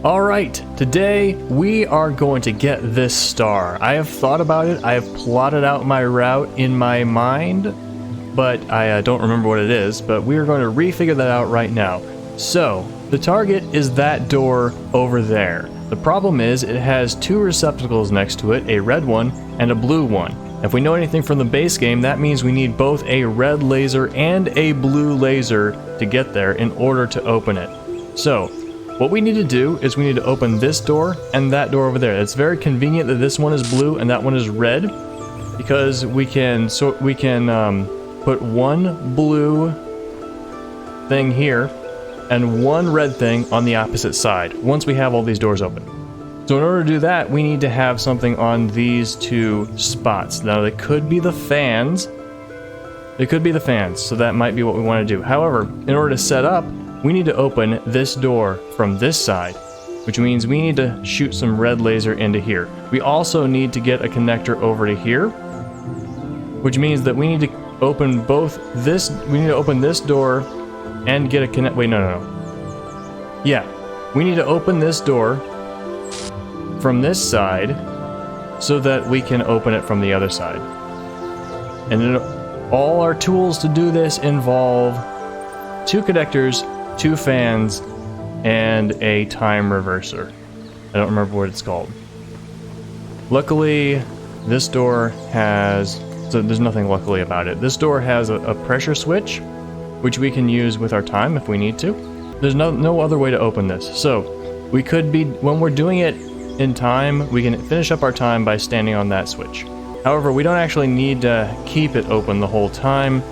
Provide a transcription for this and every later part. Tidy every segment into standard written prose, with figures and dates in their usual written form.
Alright, today we are going to get this star. I have thought about it, I have plotted out my route in my mind, but I don't remember what it is, but we are going to refigure that out right now. So, the target is that door over there. The problem is it has two receptacles next to it, a red one and a blue one. If we know anything from the base game, that means we need both a red laser and a blue laser to get there in order to open it. So, what we need to do is we need to open this door and that door over there. It's very convenient that this one is blue and that one is red, because we can put one blue thing here and one red thing on the opposite side once we have all these doors open. So in order to do that, we need to have something on these two spots. Now, they could be the fans. It could be the fans, so that might be what we want to do. However, in order to set up, we need to open this door from this side, which means we need to shoot some red laser into here. We also need to get a connector over to here, which means that we need to open both this, we need to open this door and get a connect, wait, no. Yeah, we need to open this door from this side so that we can open it from the other side. And then all our tools to do this involve two connectors, two fans, and a time reverser. I don't remember what it's called. Luckily, this door has... so there's nothing luckily about it. This door has a pressure switch, which we can use with our time if we need to. There's no other way to open this. So, we could be... when we're doing it in time, we can finish up our time by standing on that switch. However, we don't actually need to keep it open the whole time,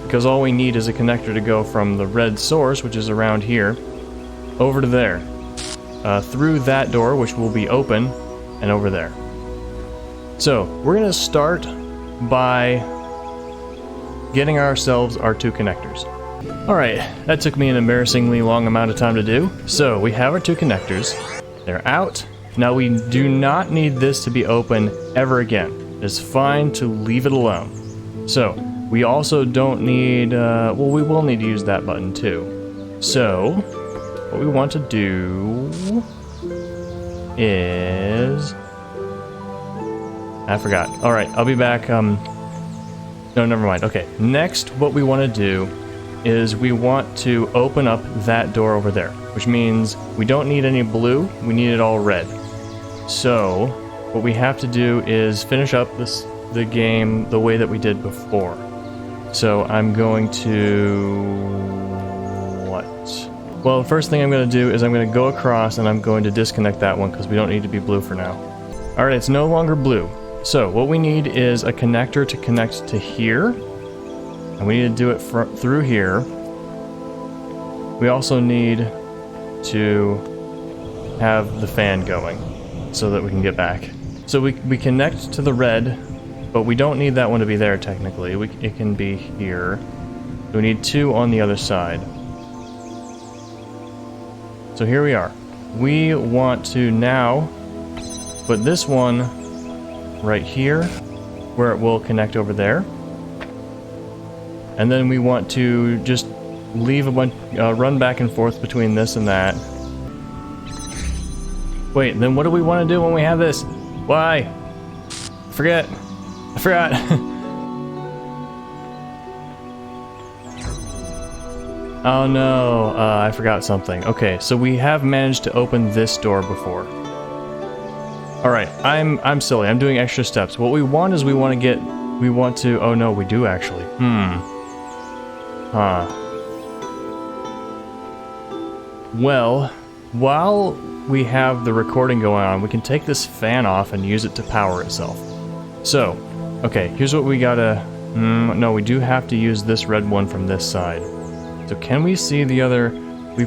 because all we need is a connector to go from the red source, which is around here, over to there, through that door, which will be open, and over there. So, we're going to start by getting ourselves our two connectors. Alright, that took me an embarrassingly long amount of time to do. So, we have our two connectors. They're out. Now, we do not need this to be open ever again. It's fine to leave it alone. So, we also don't need, well, we will need to use that button too. So, what we want to do is... I forgot. Alright, I'll be back, no, never mind. Okay, next what we want to do is we want to open up that door over there, which means we don't need any blue, we need it all red. So, what we have to do is finish up the game the way that we did before. So I'm going to... what? Well, the first thing I'm going to do is I'm going to go across and I'm going to disconnect that one because we don't need to be blue for now. Alright, it's no longer blue. So what we need is a connector to connect to here. And we need to do it through here. We also need to have the fan going so that we can get back. So we connect to the red, but we don't need that one to be there technically. It can be here. We need two on the other side. So here we are. We want to now put this one right here where it will connect over there. And then we want to just leave a bunch, run back and forth between this and that. Wait, then what do we want to do when we have this? Why? I forgot. Oh no, I forgot something. Okay, so we have managed to open this door before. Alright, I'm silly. I'm doing extra steps. What we want is oh no, we do actually. Well, while we have the recording going on, we can take this fan off and use it to power itself. So, okay, here's what we gotta... no, we do have to use this red one from this side. So can we see the other... We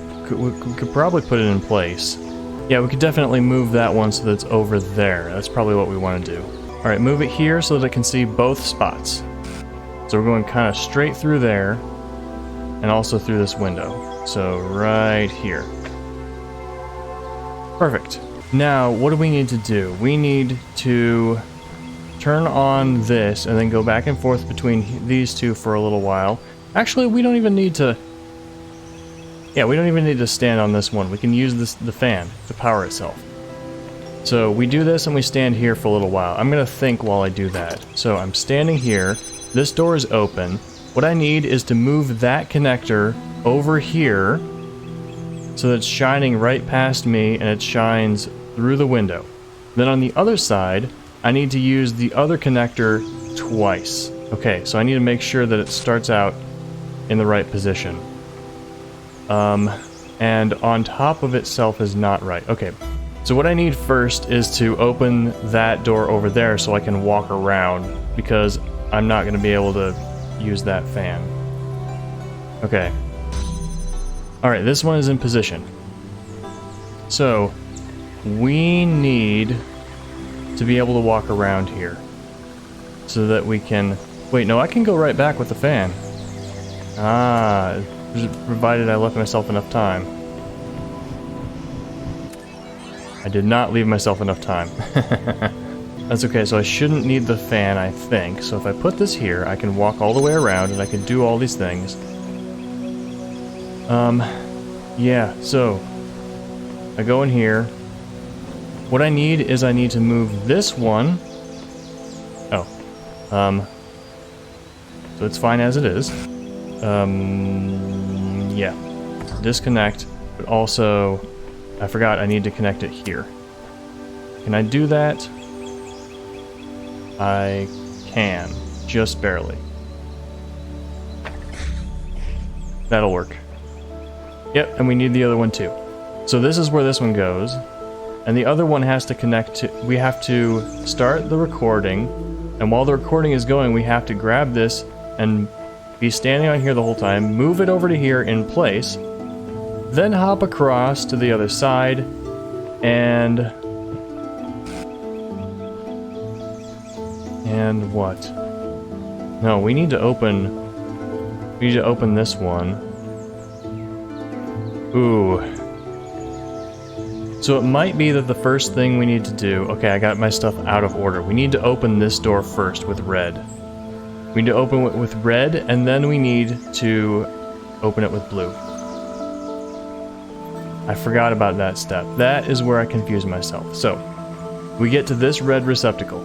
could probably put it in place. Yeah, we could definitely move that one so that it's over there. That's probably what we want to do. Alright, move it here so that it can see both spots. So we're going kind of straight through there, and also through this window. So right here. Perfect. Now, what do we need to do? We need to turn on this and then go back and forth between these two for a little while. Actually, we don't even need to... Yeah, we don't even need to stand on this one. We can use the fan to power itself. So we do this and we stand here for a little while. I'm gonna think while I do that. So I'm standing here. This door is open. What I need is to move that connector over here so that it's shining right past me and it shines through the window. Then on the other side, I need to use the other connector twice. Okay, so I need to make sure that it starts out in the right position. And on top of itself is not right. Okay, so what I need first is to open that door over there so I can walk around, because I'm not going to be able to use that fan. Okay. Alright, this one is in position. So, we need to be able to walk around here so that we can... Wait, no, I can go right back with the fan. Ah, provided I left myself enough time. I did not leave myself enough time. That's okay, so I shouldn't need the fan, I think. So if I put this here, I can walk all the way around and I can do all these things. Yeah, so I go in here. What I need is I need to move this one. Oh. So it's fine as it is. Yeah. Disconnect, but also I forgot I need to connect it here. Can I do that? I can, just barely. That'll work. Yep, and we need the other one too. So this is where this one goes, and the other one has to connect to... We have to start the recording, and while the recording is going, we have to grab this and be standing on here the whole time, move it over to here in place, then hop across to the other side, and what? No, we need to open this one. Ooh. So it might be that the first thing we need to do... Okay, I got my stuff out of order. We need to open this door first with red. We need to open it with red, and then we need to open it with blue. I forgot about that step. That is where I confused myself. So, we get to this red receptacle.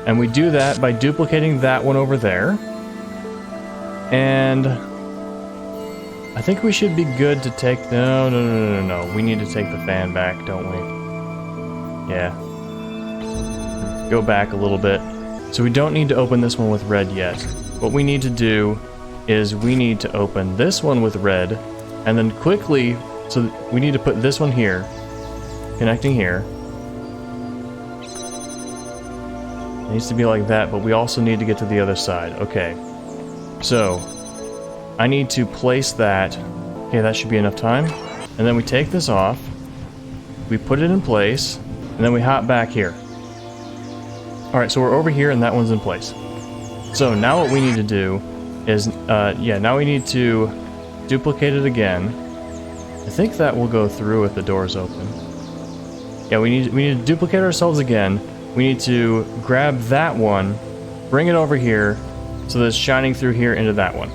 And we do that by duplicating that one over there. And I think we should be good to take... No. We need to take the fan back, don't we? Yeah. Go back a little bit. So we don't need to open this one with red yet. What we need to do is we need to open this one with red, and then quickly... So we need to put this one here, connecting here. It needs to be like that, but we also need to get to the other side. Okay. So, I need to place that. Okay, that should be enough time. And then we take this off. We put it in place. And then we hop back here. Alright, so we're over here and that one's in place. So now what we need to do is, now we need to duplicate it again. I think that will go through if the door's open. Yeah, we need to duplicate ourselves again. We need to grab that one, bring it over here, so that it's shining through here into that one.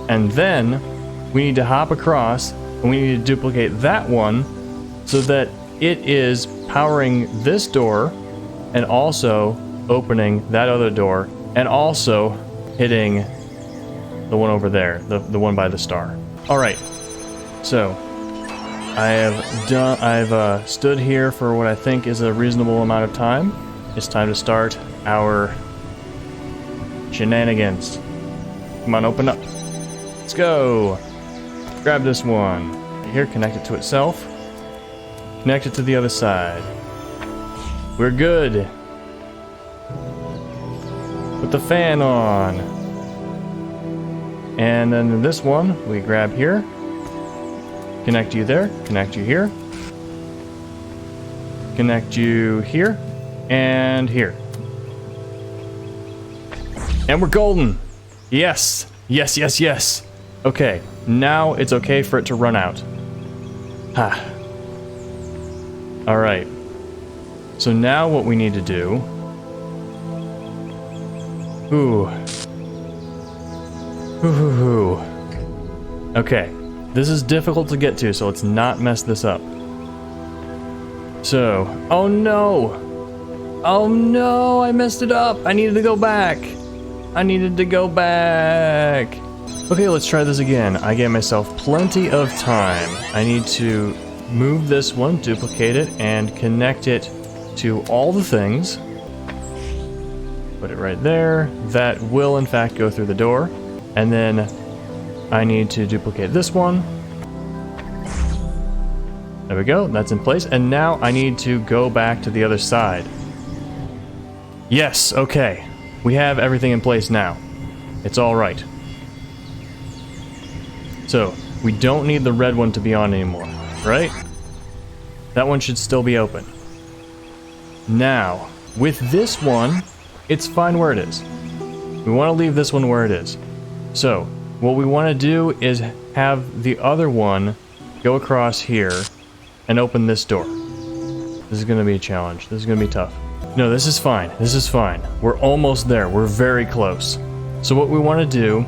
And then, we need to hop across, and we need to duplicate that one, so that it is powering this door, and also opening that other door, and also hitting the one over there, the one by the star. Alright, so, I've stood here for what I think is a reasonable amount of time. It's time to start our shenanigans. Come on, open up. Let's go. Grab this one. Here, connect it to itself. Connect it to the other side. We're good. Put the fan on. And then this one, we grab here. Connect you there. Connect you here. Connect you here. And here. And we're golden! Yes! Yes, yes, yes! Okay, now it's okay for it to run out. Ha. Alright. So now what we need to do... Ooh. Ooh. Okay. This is difficult to get to, so let's not mess this up. So, oh no! Oh no, I messed it up! I needed to go back! I needed to go back! Okay, let's try this again. I gave myself plenty of time. I need to move this one, duplicate it, and connect it to all the things. Put it right there. That will, in fact, go through the door. And then I need to duplicate this one. There we go, that's in place. And now I need to go back to the other side. Yes, okay. We have everything in place now. It's all right. So, we don't need the red one to be on anymore, right? That one should still be open. Now, with this one, it's fine where it is. We want to leave this one where it is. So, what we want to do is have the other one go across here and open this door. This is going to be a challenge. This is going to be tough. No, this is fine. This is fine. We're almost there. We're very close. So what we want to do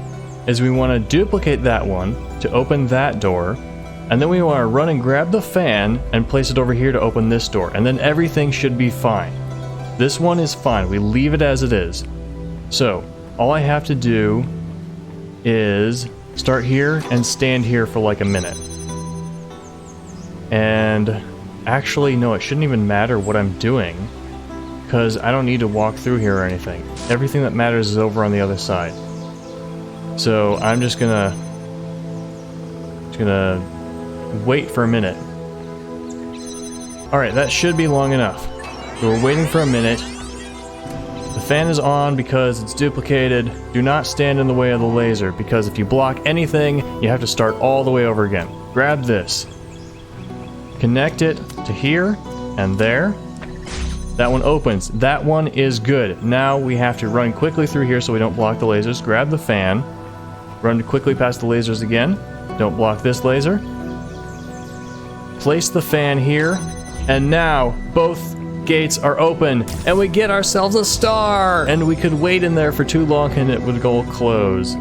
is we want to duplicate that one to open that door, and then we want to run and grab the fan and place it over here to open this door, and then everything should be fine. This one is fine. We leave it as it is. So, all I have to do is start here and stand here for like a minute. And actually, no, it shouldn't even matter what I'm doing, because I don't need to walk through here or anything. Everything that matters is over on the other side. So I'm just gonna wait for a minute. Alright, that should be long enough. So we're waiting for a minute. The fan is on because it's duplicated. Do not stand in the way of the laser, because if you block anything, you have to start all the way over again. Grab this. Connect it to here and there. That one opens. That one is good. Now we have to run quickly through here so we don't block the lasers. Grab the fan. Run quickly past the lasers again. Don't block this laser. Place the fan here. And now both gates are open. And we get ourselves a star! And we could wait in there for too long and it would go close.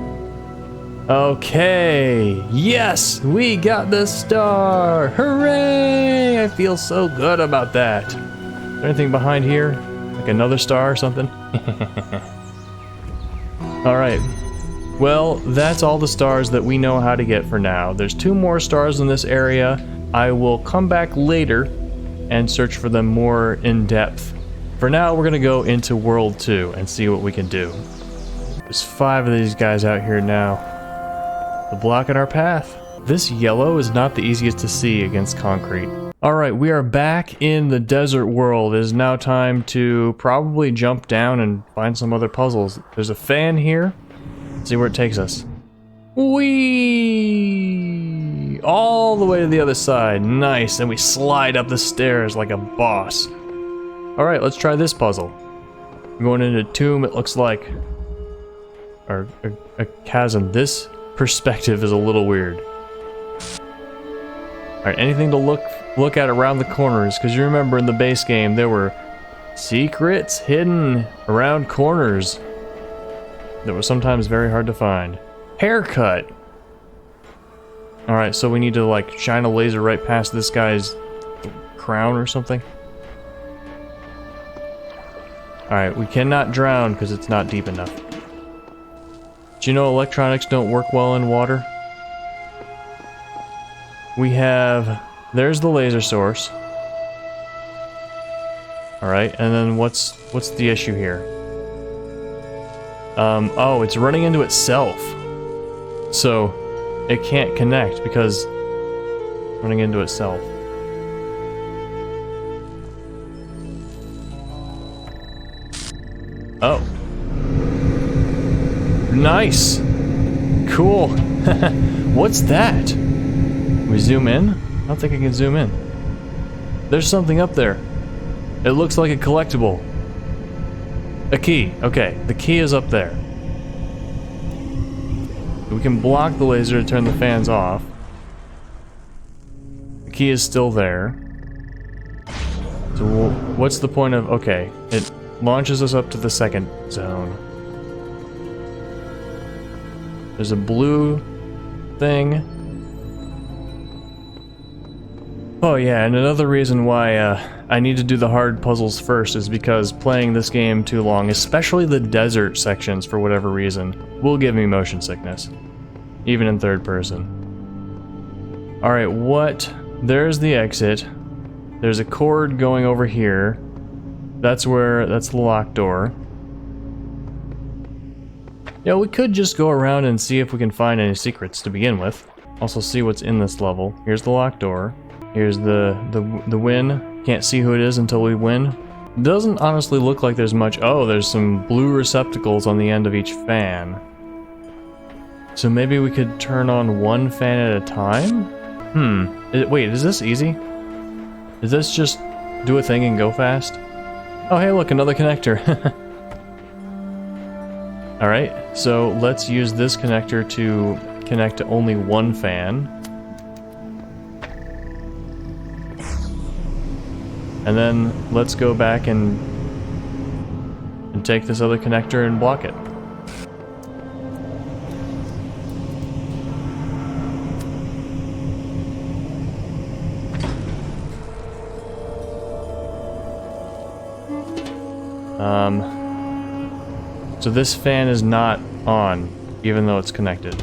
Okay. Yes! We got the star! Hooray! I feel so good about that. Is there anything behind here? Like another star or something? Alright. Well, that's all the stars that we know how to get for now. There's 2 more stars in this area. I will come back later and search for them more in depth. For now, we're gonna go into World 2 and see what we can do. There's 5 of these guys out here now. They're blocking our path. This yellow is not the easiest to see against concrete. Alright, we are back in the desert world. It is now time to probably jump down and find some other puzzles. There's a fan here. Let's see where it takes us. Whee! All the way to the other side. Nice. And we slide up the stairs like a boss. Alright, let's try this puzzle. We're going into a tomb, it looks like. Or a chasm. This perspective is a little weird. Alright, anything to look at around the corners, because you remember in the base game there were secrets hidden around corners that were sometimes very hard to find. Haircut! Alright, so we need to like shine a laser right past this guy's crown or something. Alright, we cannot drown because it's not deep enough. Do you know electronics don't work well in water? We have... There's the laser source. Alright, and then what's the issue here? Oh, it's running into itself. So, it can't connect because it's running into itself. Oh. Nice! Cool! What's that? We zoom in? I don't think I can zoom in. There's something up there. It looks like a collectible. A key. Okay, the key is up there. We can block the laser to turn the fans off. The key is still there. So what's the point of... Okay, it launches us up to the second zone. There's a blue thing. Oh yeah, and another reason why I need to do the hard puzzles first is because playing this game too long, especially the desert sections for whatever reason, will give me motion sickness. Even in third person. Alright, what? There's the exit. There's a cord going over here. That's the locked door. Yeah, we could just go around and see if we can find any secrets to begin with. Also see what's in this level. Here's the locked door. Here's the win. Can't see who it is until we win. Doesn't honestly look like there's much. Oh, there's some blue receptacles on the end of each fan. So maybe we could turn on one fan at a time? Wait, is this easy? Does this just do a thing and go fast? Oh hey look, another connector. Alright, so let's use this connector to connect to only one fan. And then let's go back and take this other connector and block it. So this fan is not on, even though it's connected.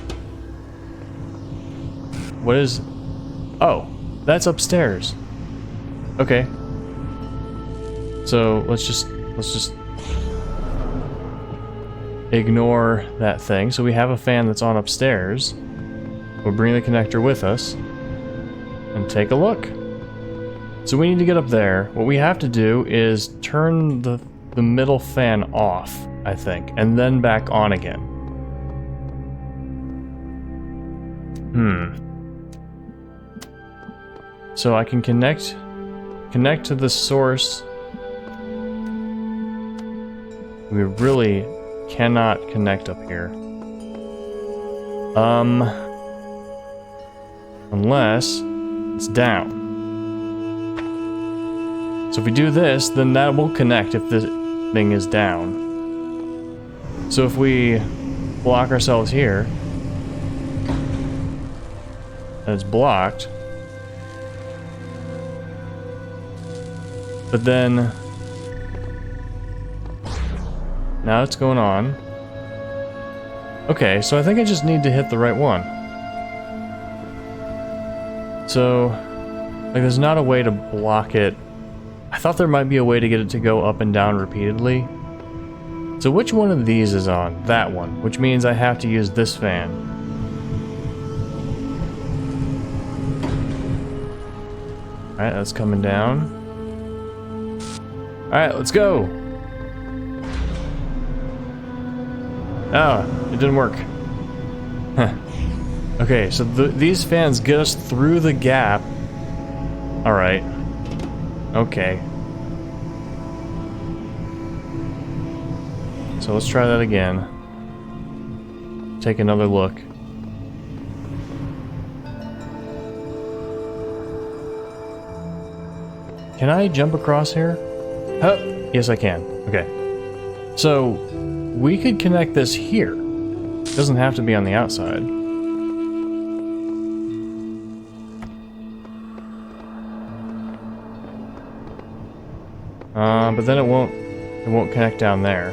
What is... Oh, that's upstairs. Okay. So let's just ignore that thing. So we have a fan that's on upstairs. We'll bring the connector with us and take a look. So we need to get up there. What we have to do is turn the middle fan off, I think, and then back on again. So I can connect to the source. We really cannot connect up here. Unless it's down. So if we do this, then that will connect if this thing is down. So if we block ourselves here, and it's blocked, but then now it's going on. Okay, so I think I just need to hit the right one. So, like, there's not a way to block it. I thought there might be a way to get it to go up and down repeatedly. So which one of these is on? That one, which means I have to use this fan. Alright, that's coming down. Alright, let's go! Oh, it didn't work. Huh. Okay, so these fans get us through the gap. Alright. Okay. So let's try that again. Take another look. Can I jump across here? Oh, yes I can. Okay. So, we could connect this here. It doesn't have to be on the outside. But then it won't connect down there.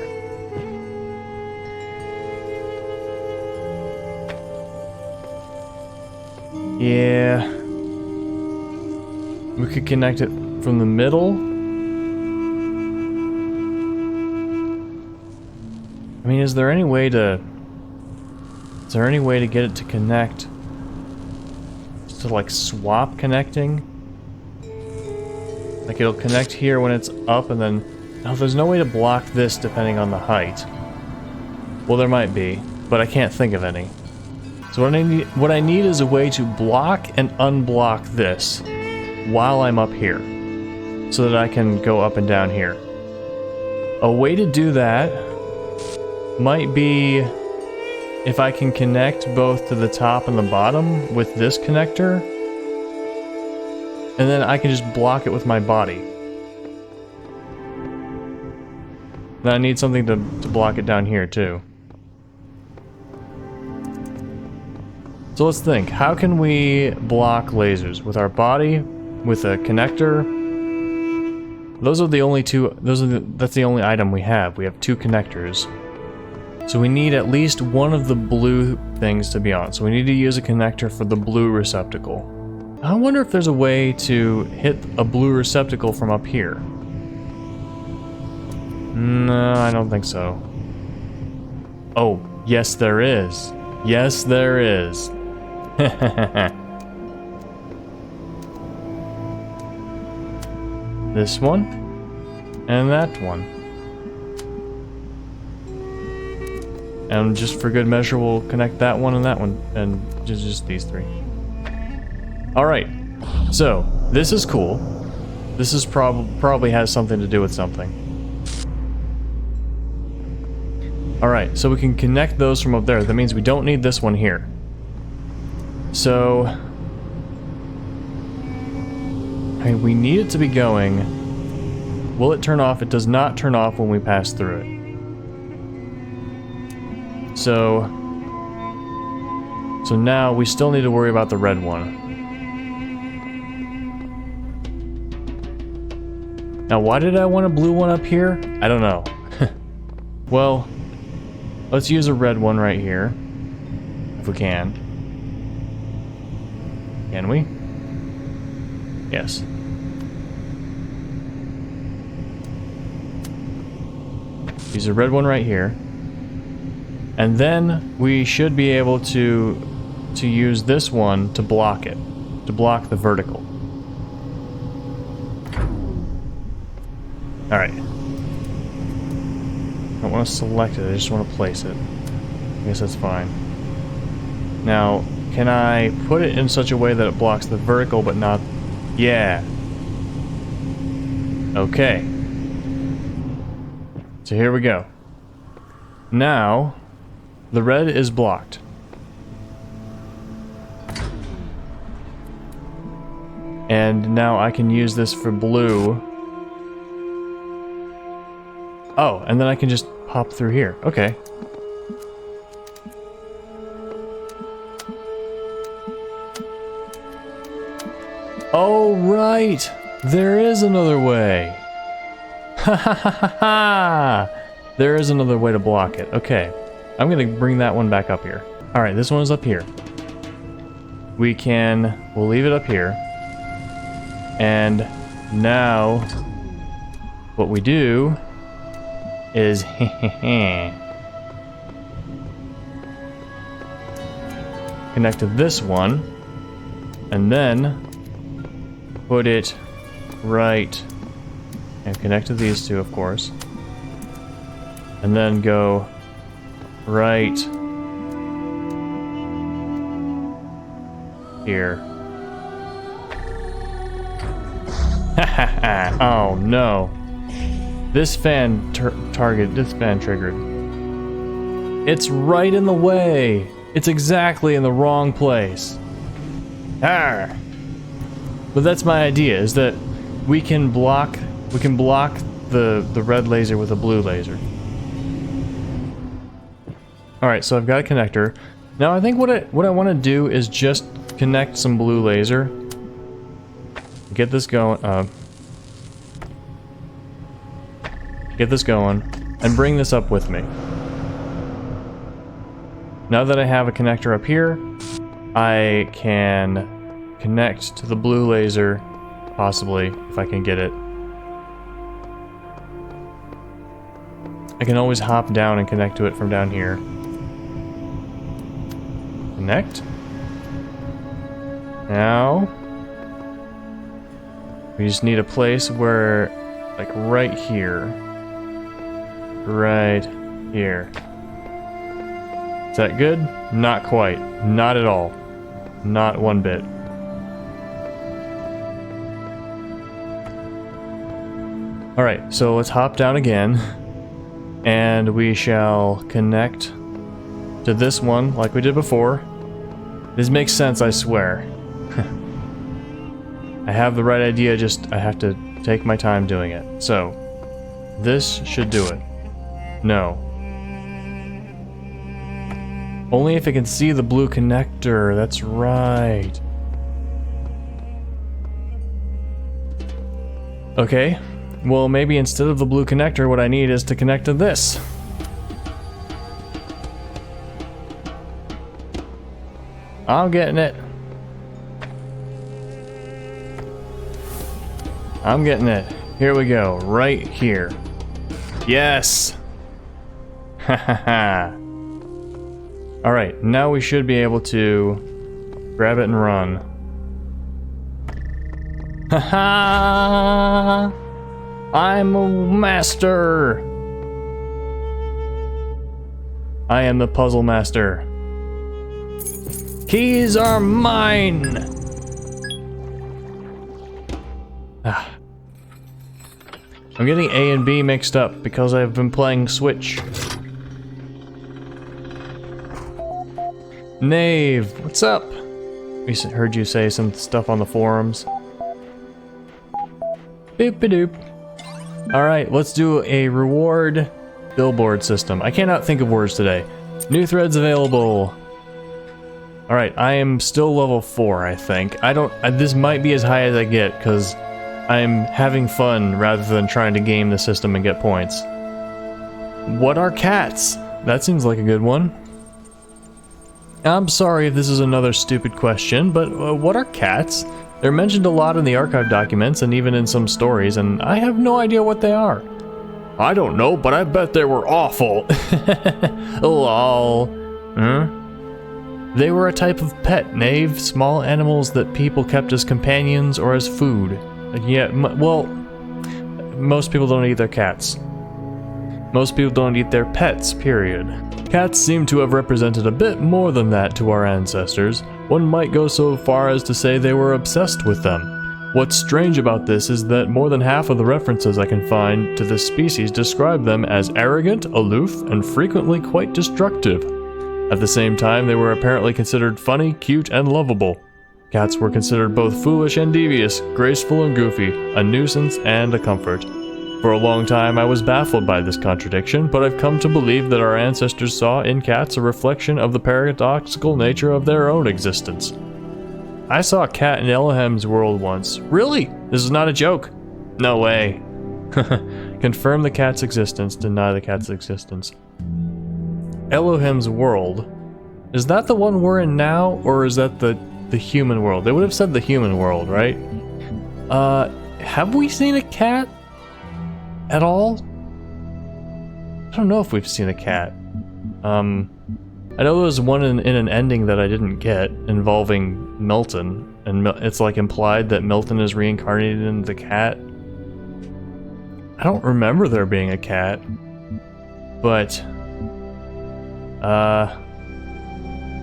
Yeah. We could connect it from the middle. I mean, is there any way to get it to connect? Just to like swap connecting? Like it'll connect here when it's up and then... No, there's no way to block this depending on the height. Well, there might be, but I can't think of any. So what I need is a way to block and unblock this while I'm up here, so that I can go up and down here. A way to do that might be if I can connect both to the top and the bottom with this connector, and then I can just block it with my body. Then I need something to block it down here too. So let's think, how can we block lasers? With our body, with a connector. Those are the only two, that's the only item we have. We have 2 connectors. So we need at least one of the blue things to be on. So we need to use a connector for the blue receptacle. I wonder if there's a way to hit a blue receptacle from up here. No, I don't think so. Oh, yes there is. Yes there is. This one, and that one. And just for good measure, we'll connect that one, and just these 3. Alright, so, this is cool. This is probably has something to do with something. Alright, so we can connect those from up there. That means we don't need this one here. So... we need it to be going. Will it turn off? It does not turn off when we pass through it. So now we still need to worry about the red one. Now why did I want a blue one up here? I don't know. Well, let's use a red one right here. If we can. Can we? Yes. Use a red one right here. And then we should be able to use this one to block it. To block the vertical. Alright. I don't want to select it, I just want to place it. I guess that's fine. Now, can I put it in such a way that it blocks the vertical but not... Yeah. Okay. So here we go. Now, the red is blocked. And now I can use this for blue. Oh, and then I can just pop through here. Okay. Oh, right! There is another way! Ha ha ha ha ha! There is another way to block it. Okay. I'm gonna bring that one back up here. Alright, this one is up here. We'll leave it up here. And now, what we do is connect to this one, and then put it right, and connect to these 2, of course, and then go right here. Oh no. This fan triggered. It's right in the way. It's exactly in the wrong place. Arr! But that's my idea, is that we can block the red laser with a blue laser. Alright, so I've got a connector. Now I think what I want to do is just connect some blue laser. Get this going, and bring this up with me. Now that I have a connector up here, I can connect to the blue laser, possibly, if I can get it. I can always hop down and connect to it from down here. Connect. Now, we just need a place where, like right here. Right here. Is that good? Not quite. Not at all. Not one bit. Alright, so let's hop down again. And we shall connect to this one like we did before. This makes sense, I swear. I have the right idea, just I have to take my time doing it. So, this should do it. No. Only if it can see the blue connector, that's right. Okay, well maybe instead of the blue connector, what I need is to connect to this. I'm getting it. I'm getting it. Here we go, right here. Yes! Ha ha ha. Alright, now we should be able to grab it and run. Ha ha! I'm a master! I am the puzzle master. Keys are mine! Ah. I'm getting A and B mixed up because I've been playing Switch. Knave, what's up? We heard you say some stuff on the forums. Boop-a-doop. Alright, let's do a reward billboard system. I cannot think of words today. New threads available. Alright, I am still level 4, I think. This might be as high as I get, because I'm having fun rather than trying to game the system and get points. What are cats? That seems like a good one. I'm sorry if this is another stupid question, but what are cats? They're mentioned a lot in the archive documents and even in some stories, and I have no idea what they are. I don't know, but I bet they were awful. Lol. Huh? They were a type of pet, Knave, small animals that people kept as companions or as food. Yeah, well, most people don't eat their cats. Most people don't eat their pets, period. Cats seem to have represented a bit more than that to our ancestors. One might go so far as to say they were obsessed with them. What's strange about this is that more than half of the references I can find to this species describe them as arrogant, aloof, and frequently quite destructive. At the same time, they were apparently considered funny, cute, and lovable. Cats were considered both foolish and devious, graceful and goofy, a nuisance and a comfort. For a long time I was baffled by this contradiction, but I've come to believe that our ancestors saw in cats a reflection of the paradoxical nature of their own existence. I saw a cat in Elohim's world once. Really? This is not a joke. No way. Confirm the cat's existence, deny the cat's existence. Elohim's world. Is that the one we're in now, or is that the human world? They would have said the human world, right? Have we seen a cat at all? I don't know if we've seen a cat. I know there was one in an ending that I didn't get involving Milton, and it's like implied that Milton is reincarnated into the cat. I don't remember there being a cat, but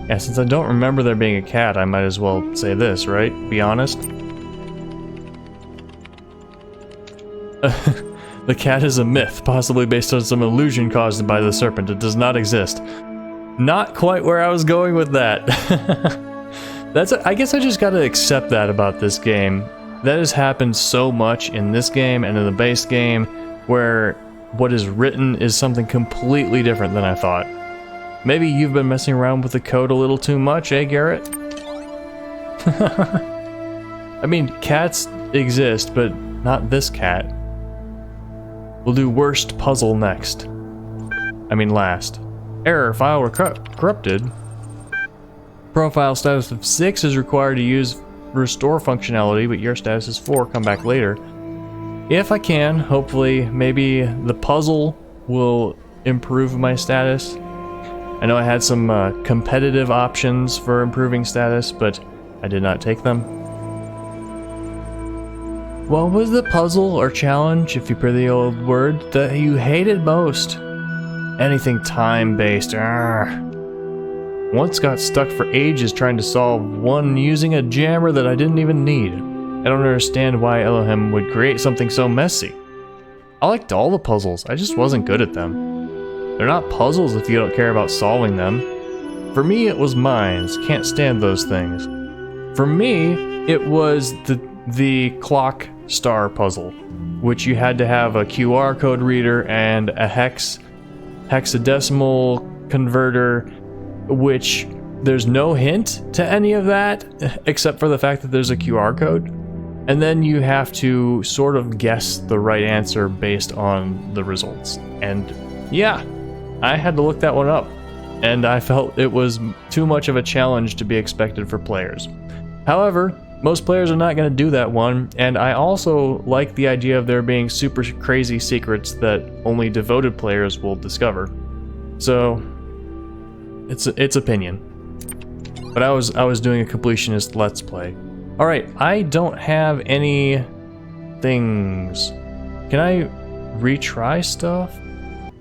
yeah, since I don't remember there being a cat, I might as well say this, right? Be honest. The cat is a myth, possibly based on some illusion caused by the serpent. It does not exist. Not quite where I was going with that. I guess I just gotta accept that about this game. That has happened so much in this game and in the base game, where what is written is something completely different than I thought. Maybe you've been messing around with the code a little too much, eh, Garrett? I mean, cats exist, but not this cat. We'll do worst puzzle next. I mean last. Error, file corrupted. Profile status of 6 is required to use restore functionality, but your status is 4, come back later. If I can, hopefully, maybe the puzzle will improve my status. I know I had some competitive options for improving status, but I did not take them. What was the puzzle or challenge, if you prefer the old word, that you hated most? Anything time-based. Once got stuck for ages trying to solve one using a jammer that I didn't even need. I don't understand why Elohim would create something so messy. I liked all the puzzles, I just wasn't good at them. They're not puzzles if you don't care about solving them. For me, it was mines. Can't stand those things. For me, it was the clock star puzzle, which you had to have a QR code reader and a hexadecimal converter, which there's no hint to any of that except for the fact that there's a QR code. And then you have to sort of guess the right answer based on the results. And yeah, I had to look that one up, and I felt it was too much of a challenge to be expected for players. However, most players are not going to do that one, and I also like the idea of there being super crazy secrets that only devoted players will discover. So, it's opinion. But I was doing a completionist let's play. All right, I don't have any things. Can I retry stuff?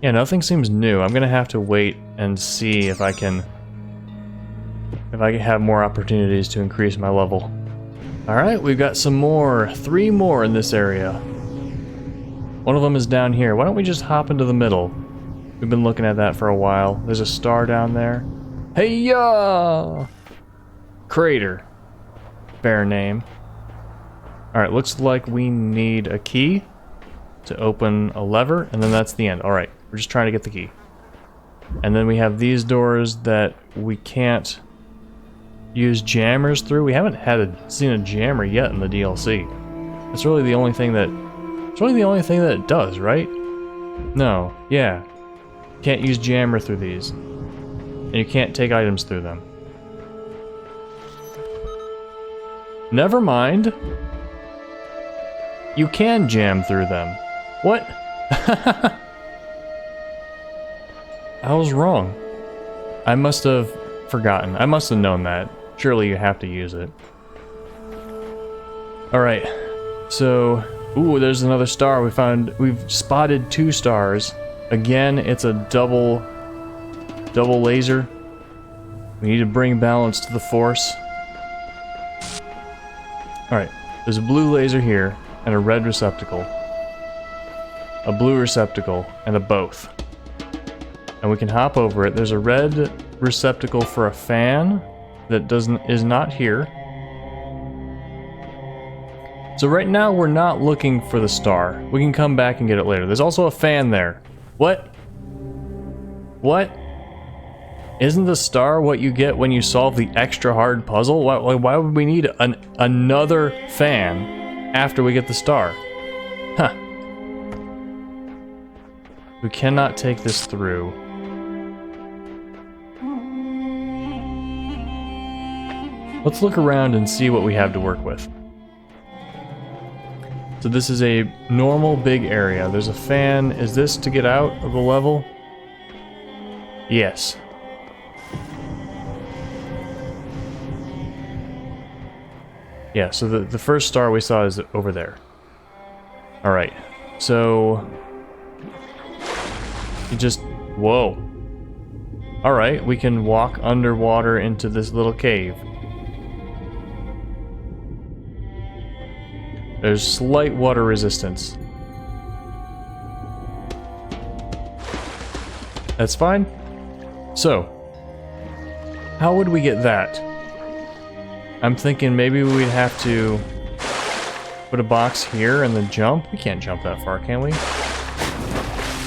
Yeah, nothing seems new. I'm gonna have to wait and see if I can have more opportunities to increase my level. All right, we've got some more, 3 more in this area. One of them is down here. Why don't we just hop into the middle? We've been looking at that for a while. There's a star down there. Hey-ya! Crater. Fair name. Alright, looks like we need a key to open a lever, and then that's the end. Alright, we're just trying to get the key. And then we have these doors that we can't use jammers through. We haven't seen a jammer yet in the DLC. That's really the only thing that... It's really the only thing that it does, right? No, yeah. Can't use jammer through these. And you can't take items through them. Never mind. You can jam through them. What? I was wrong. I must have forgotten. I must have known that. Surely you have to use it. Alright. So, ooh, there's another star we found. We've spotted 2 stars. Again, it's a double laser. We need to bring balance to the force. Alright, there's a blue laser here, and a red receptacle. A blue receptacle, and a both. And we can hop over it. There's a red receptacle for a fan that is not here. So right now we're not looking for the star. We can come back and get it later. There's also a fan there. What? What? Isn't the star what you get when you solve the extra hard puzzle? Why would we need another fan after we get the star? Huh. We cannot take this through. Let's look around and see what we have to work with. So this is a normal big area. There's a fan. Is this to get out of the level? Yes. Yeah, so the first star we saw is over there. Alright, so... You just... Whoa. Alright, we can walk underwater into this little cave. There's slight water resistance. That's fine. So, how would we get that? I'm thinking maybe we'd have to put a box here and then jump. We can't jump that far, can we?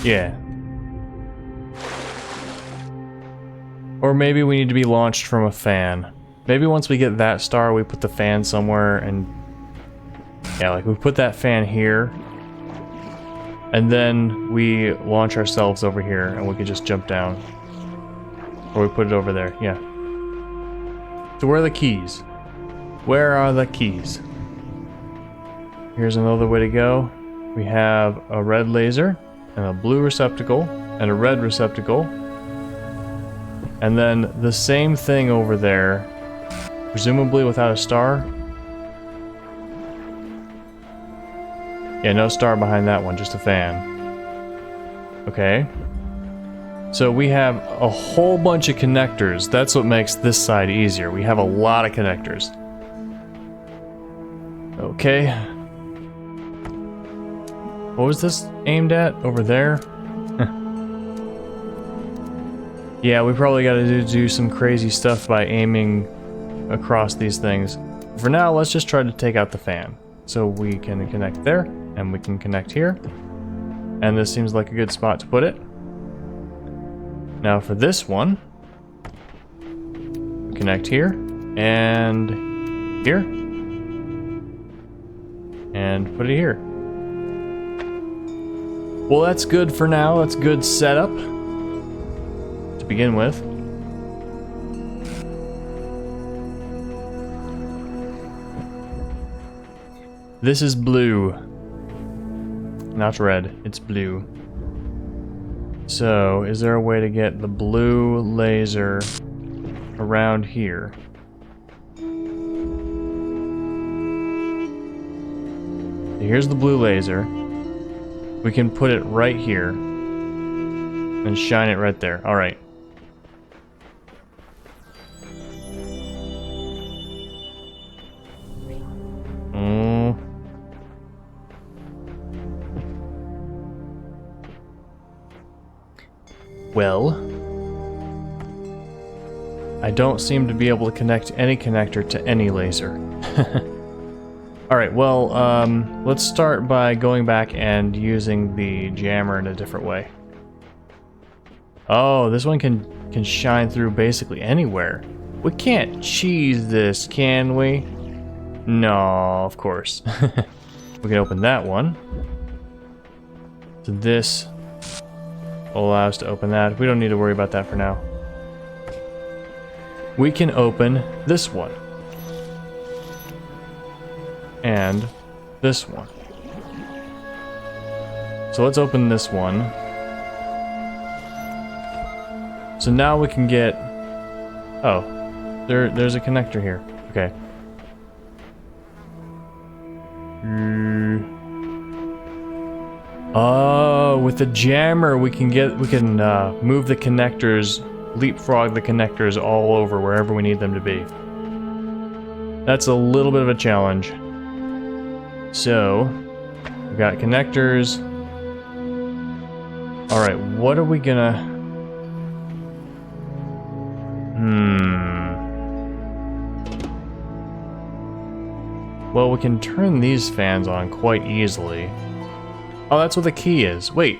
Yeah. Or maybe we need to be launched from a fan. Maybe once we get that star, we put the fan somewhere and... Yeah, like we put that fan here. And then we launch ourselves over here and we could just jump down. Or we put it over there, yeah. So where are the keys? Where are the keys? Here's another way to go. We have a red laser, and a blue receptacle, and a red receptacle. And then the same thing over there, presumably without a star. Yeah, no star behind that one, just a fan. Okay. So we have a whole bunch of connectors. That's what makes this side easier. We have a lot of connectors. Okay. What was this aimed at? Over there? Yeah, we probably gotta do some crazy stuff by aiming across these things. For now, let's just try to take out the fan. So we can connect there, and we can connect here. And this seems like a good spot to put it. Now for this one, connect here, and here. and put it here. Well, that's good for now. That's good setup to begin with. This is blue. Not red, it's blue. So, is there a way to get the blue laser around here? Here's the blue laser. We can put it right here and shine it right there. All right. Well, I don't seem to be able to connect any connector to any laser. Alright, well, let's start by going back and using the jammer in a different way. Oh, this one can shine through basically anywhere. We can't cheese this, can we? No, of course. We can open that one. So this will allow us to open that. We don't need to worry about that for now. We can open this one. And this one. So let's open this one. So now we can get... Oh, there's a connector here. Okay. Oh, with the jammer we can move the connectors, leapfrog the connectors all over wherever we need them to be. That's a little bit of a challenge. So, we've got connectors. Alright, what are we gonna... Well, we can turn these fans on quite easily. Oh, that's what the key is. Wait.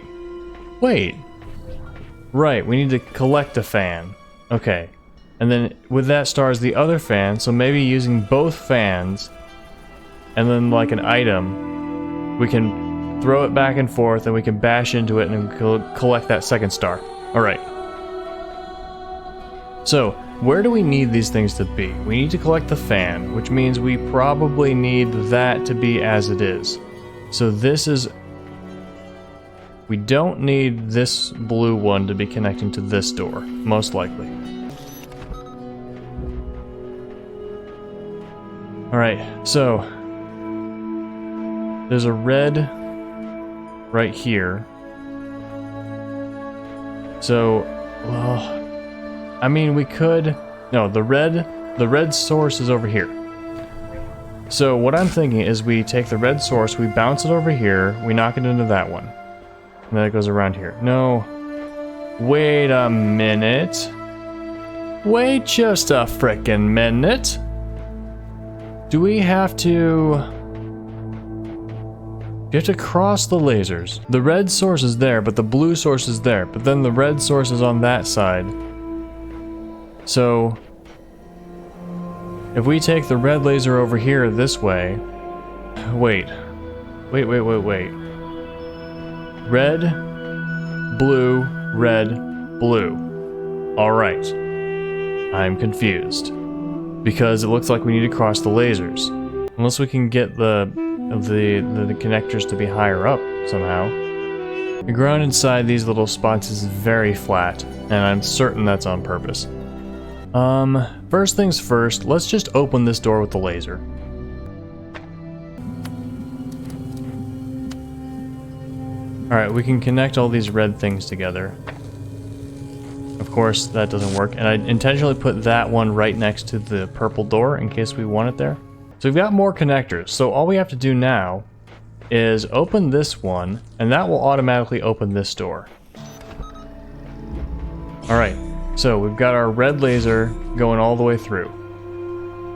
Right, we need to collect a fan. Okay. And then with that stars the other fan, so maybe using both fans, and then like an item, we can throw it back and forth and we can bash into it and collect that second star. Alright. So, where do we need these things to be? We need to collect the fan, which means we probably need that to be as it is. So this is... We don't need this blue one to be connecting to this door, most likely. Alright, so... There's a red right here. So, well... I mean, we could... No, the red source is over here. So what I'm thinking is we take the red source, we bounce it over here, we knock it into that one. And then it goes around here. No. Wait a minute. Wait just a frickin' minute. Do we have to... You have to cross the lasers. The red source is there, but the blue source is there. But then the red source is on that side. So, if we take the red laser over here this way... Wait. Red, blue, red, blue. Alright. I'm confused. Because it looks like we need to cross the lasers. Unless we can get the connectors to be higher up somehow. The ground inside these little spots is very flat, and I'm certain that's on purpose. First things first, let's just open this door with the laser. Alright, we can connect all these red things together. Of course, that doesn't work, and I intentionally put that one right next to the purple door in case we want it there. So we've got more connectors, so all we have to do now is open this one, and that will automatically open this door. Alright. So, we've got our red laser going all the way through.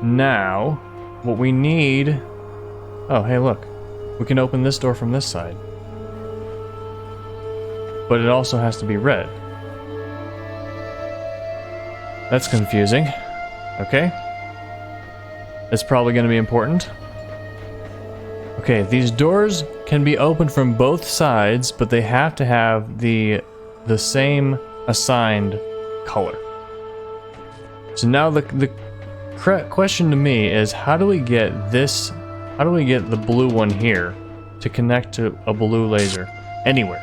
Now, what we need... Oh, hey, look. We can open this door from this side. But it also has to be red. That's confusing. Okay. It's probably going to be important. Okay, these doors can be opened from both sides, but they have to have the same assigned color. So now the question to me is, how do we get the blue one here to connect to a blue laser anywhere?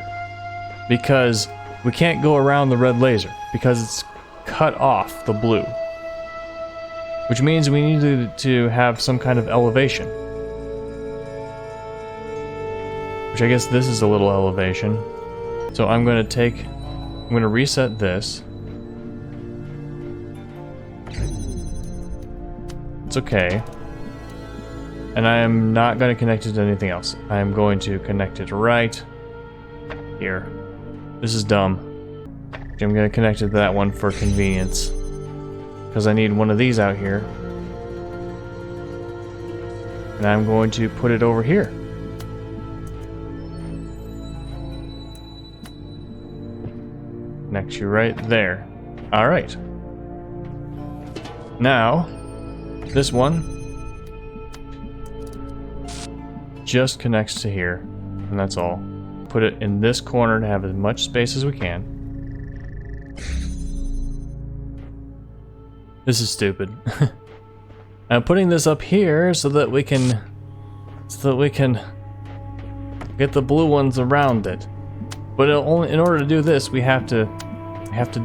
Because we can't go around the red laser because it's cut off the blue. Which means we need to have some kind of elevation. Which I guess this is a little elevation. So I'm going to reset this. It's okay. And I am not going to connect it to anything else. I am going to connect it right here. This is dumb. I'm going to connect it to that one for convenience. Because I need one of these out here. And I'm going to put it over here. Connect you right there. Alright. Now, this one just connects to here. And that's all. Put it in this corner to have as much space as we can. This is stupid. I'm putting this up here so that we can get the blue ones around it. But in order to do this, we have to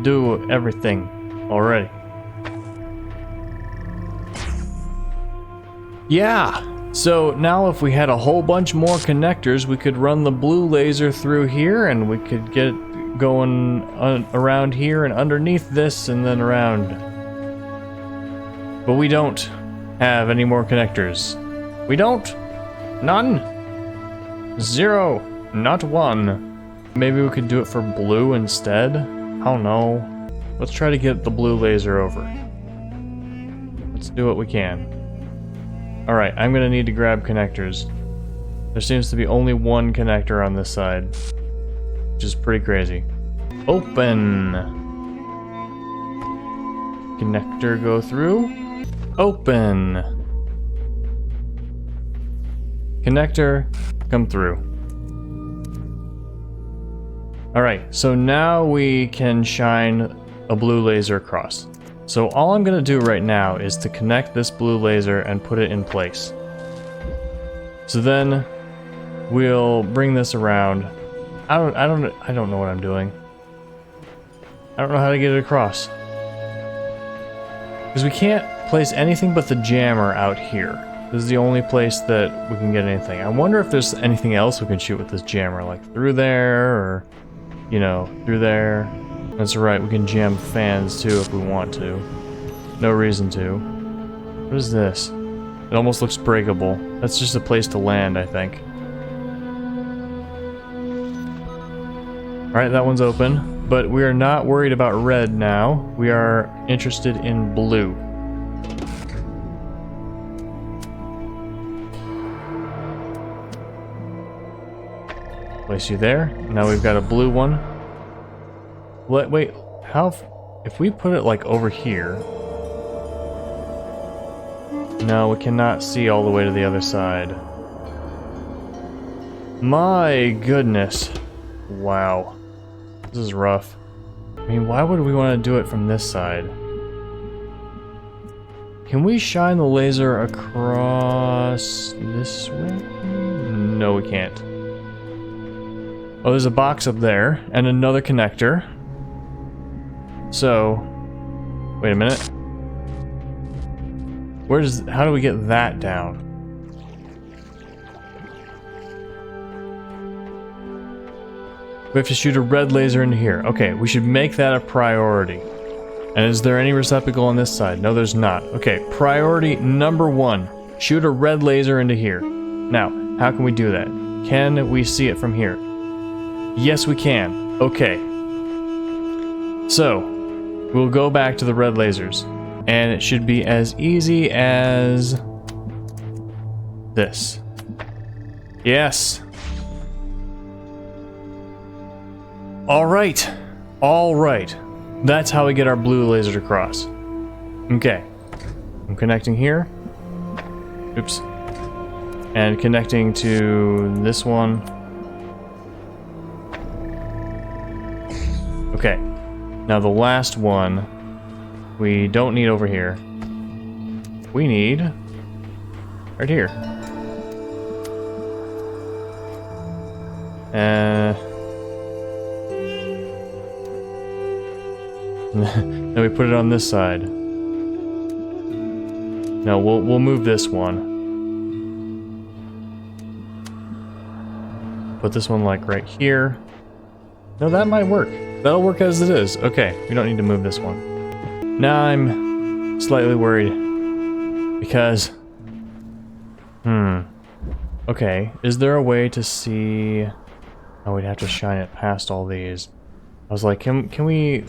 do everything already. Yeah. So now if we had a whole bunch more connectors, we could run the blue laser through here, and we could get going around here and underneath this and then around. But we don't have any more connectors. We don't. None. 0. Not 1. Maybe we could do it for blue instead? I don't know. Let's try to get the blue laser over. Let's do what we can. Alright, I'm gonna need to grab connectors. There seems to be only one connector on this side, which is pretty crazy. Open! Connector go through. Open! Connector, come through. Alright, so now we can shine a blue laser across. So all I'm gonna do right now is to connect this blue laser and put it in place. So then we'll bring this around. I don't know what I'm doing. I don't know how to get it across. Because we can't place anything but the jammer out here. This is the only place that we can get anything. I wonder if there's anything else we can shoot with this jammer, like through there, or, you know, through there. That's right, we can jam fans too if we want to. No reason to. What is this? It almost looks breakable. That's just a place to land, I think. Alright, that one's open. But we are not worried about red now. We are interested in blue. Place you there. Now we've got a blue one. Wait, how... If we put it like over here... No, we cannot see all the way to the other side. My goodness. Wow. This is rough. I mean, why would we want to do it from this side? Can we shine the laser across this way? No, we can't. Oh, there's a box up there, and another connector. So, wait a minute. How do we get that down? We have to shoot a red laser into here. Okay, we should make that a priority. And is there any receptacle on this side? No, there's not. Okay, priority number 1. Shoot a red laser into here. Now, how can we do that? Can we see it from here? Yes, we can. Okay. So, we'll go back to the red lasers. And it should be as easy as this. Yes. Alright. Alright. That's how we get our blue laser to cross. Okay. I'm connecting here. Oops. And connecting to this one. Okay. Now the last one we don't need over here. We need right here. Then we put it on this side. No, we'll move this one. Put this one like right here. No, that might work. That'll work as it is. Okay, we don't need to move this one. Now I'm slightly worried because okay, is there a way to see? Oh, we'd have to shine it past all these. I was like, can we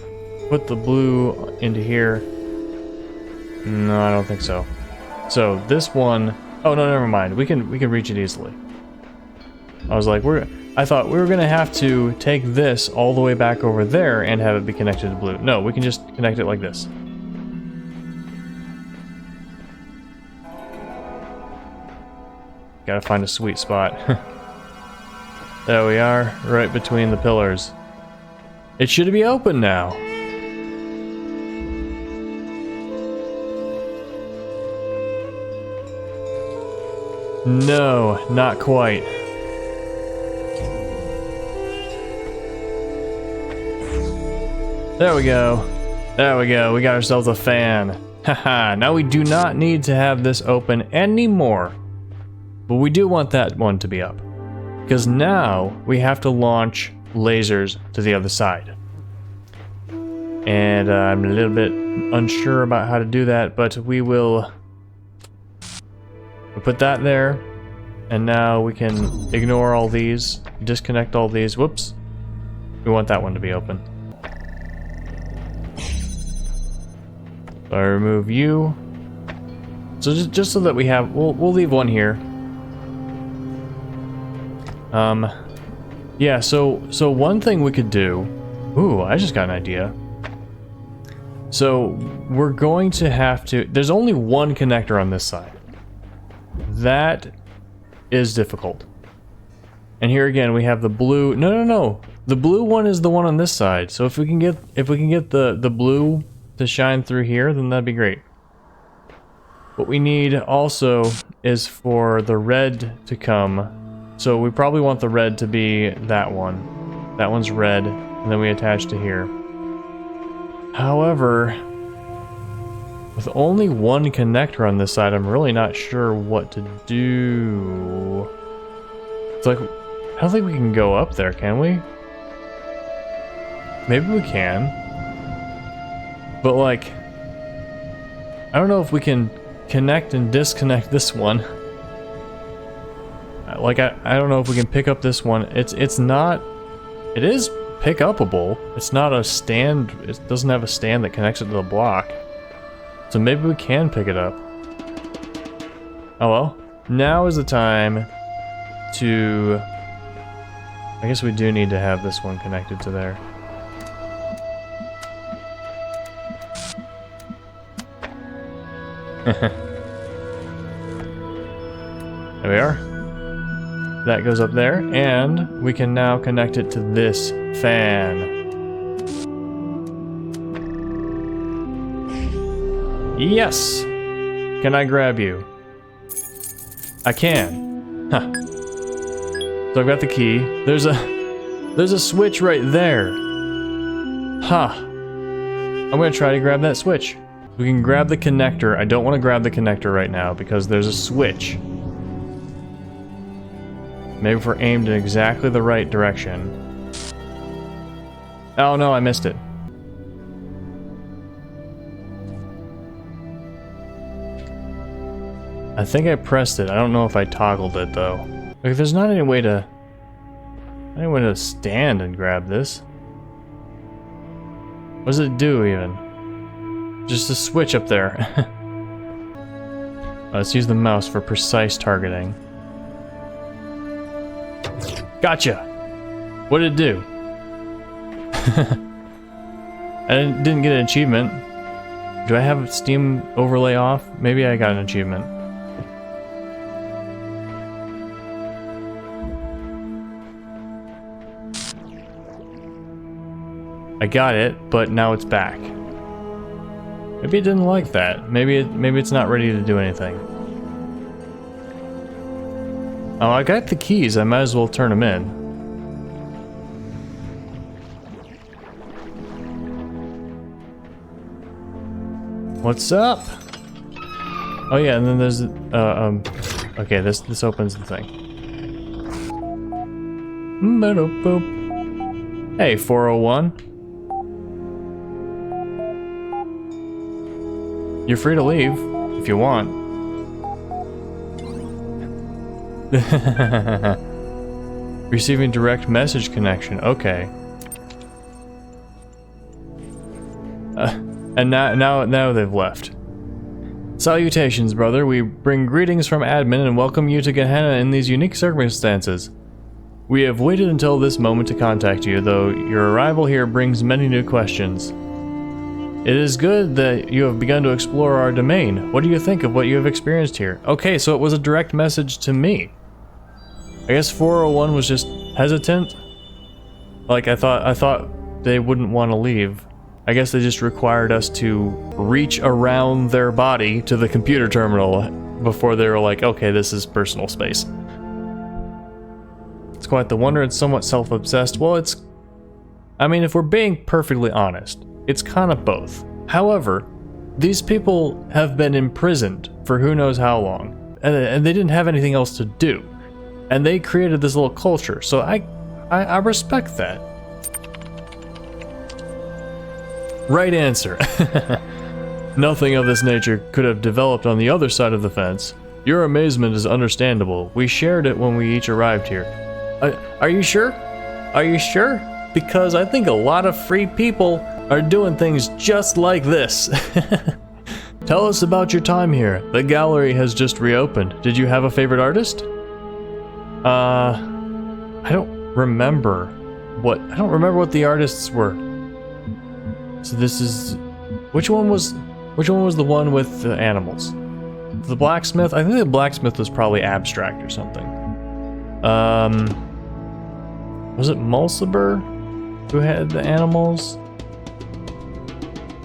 put the blue into here? No, I don't think so. So this one, oh no, never mind. We can reach it easily. I was like, I thought we were gonna have to take this all the way back over there and have it be connected to blue. No, we can just connect it like this. Gotta find a sweet spot. There we are, right between the pillars. It should be open now. No, not quite. There we go. There we go. We got ourselves a fan. Haha, now we do not need to have this open anymore. But we do want that one to be up. Because now we have to launch lasers to the other side. And I'm a little bit unsure about how to do that, but we will put that there. And now we can ignore all these, disconnect all these. Whoops. We want that one to be open. So I remove you. So just so that we have, we'll leave one here. Yeah, so one thing we could do. Ooh, I just got an idea. So we're going to have to, there's only one connector on this side. That is difficult. And here again we have the blue. No. The blue one is the one on this side. So if we can get the blue to shine through here, then that'd be great. What we need also is for the red to come. So we probably want the red to be that one. That one's red, and then we attach to here. However, with only one connector on this side, I'm really not sure what to do. It's like, I don't think we can go up there, can we? Maybe we can. But like, I don't know if we can connect and disconnect this one. Like, I don't know if we can pick up this one. It's not, it is pick upable. It's not a stand, it doesn't have a stand that connects it to the block. So maybe we can pick it up. Oh well. Now is the time to, I guess we do need to have this one connected to there. There we are. That goes up there, and we can now connect it to this fan. Yes! Can I grab you? I can. Huh. So I've got the key. There's a switch right there. Huh. I'm gonna try to grab that switch. We can grab the connector. I don't want to grab the connector right now because there's a switch. Maybe if we're aimed in exactly the right direction. Oh no, I missed it. I think I pressed it. I don't know if I toggled it though. Like, there's not any way to stand and grab this. What does it do even? Just a switch up there. Let's use the mouse for precise targeting. Gotcha! What did it do? I didn't get an achievement. Do I have Steam overlay off? Maybe I got an achievement. I got it, but now it's back. Maybe it didn't like that. Maybe it's not ready to do anything. Oh, I got the keys. I might as well turn them in. What's up? Oh yeah, and then there's okay, this opens the thing. Hey, 401. You're free to leave if you want. Receiving direct message connection. Okay. And now they've left. Salutations, brother. We bring greetings from admin and welcome you to Gehenna in these unique circumstances. We have waited until this moment to contact you, though your arrival here brings many new questions. It is good that you have begun to explore our domain. What do you think of what you have experienced here? Okay, so it was a direct message to me. I guess 401 was just hesitant. Like I thought they wouldn't want to leave. I guess they just required us to reach around their body to the computer terminal before they were like, okay, this is personal space. It's quite the wonder. It's somewhat self-obsessed. Well, I mean, if we're being perfectly honest, it's kind of both. However, these people have been imprisoned for who knows how long, and they didn't have anything else to do. And they created this little culture, so I respect that. Right answer. Nothing of this nature could have developed on the other side of the fence. Your amazement is understandable. We shared it when we each arrived here. Are you sure? Are you sure? Because I think a lot of free people are doing things just like this. Tell us about your time here. The gallery has just reopened. Did you have a favorite artist? I don't remember what the artists were. So this is, which one was the one with the animals? The blacksmith? I think the blacksmith was probably abstract or something. Was it Mulciber who had the animals?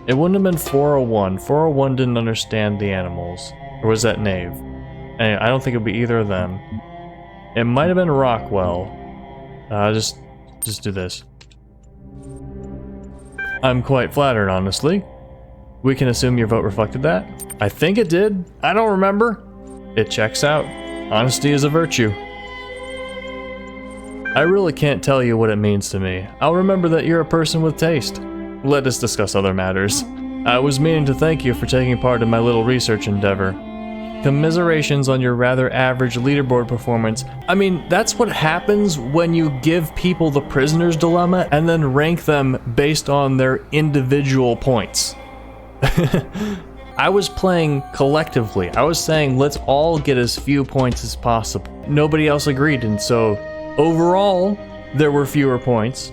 It wouldn't have been 401. 401 didn't understand the animals. Or was that Knave? Anyway, I don't think it would be either of them. It might have been Rockwell. Just do this. I'm quite flattered, honestly. We can assume your vote reflected that. I think it did. I don't remember. It checks out. Honesty is a virtue. I really can't tell you what it means to me. I'll remember that you're a person with taste. Let us discuss other matters. I was meaning to thank you for taking part in my little research endeavor. Commiserations on your rather average leaderboard performance. I mean, that's what happens when you give people the prisoner's dilemma and then rank them based on their individual points. I was playing collectively. I was saying let's all get as few points as possible. Nobody else agreed, and so overall there were fewer points,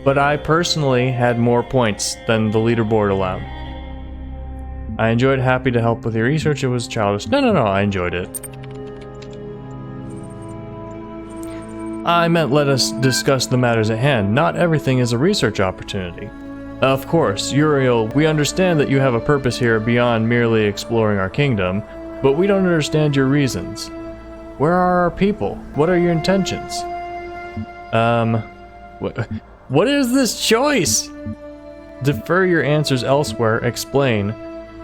but I personally had more points than the leaderboard allowed. I enjoyed. Happy to help with your research. It was childish. No, I enjoyed it. I meant let us discuss the matters at hand. Not everything is a research opportunity. Of course, Uriel, we understand that you have a purpose here beyond merely exploring our kingdom, but we don't understand your reasons. Where are our people? What are your intentions? What is this choice? Defer your answers elsewhere. Explain.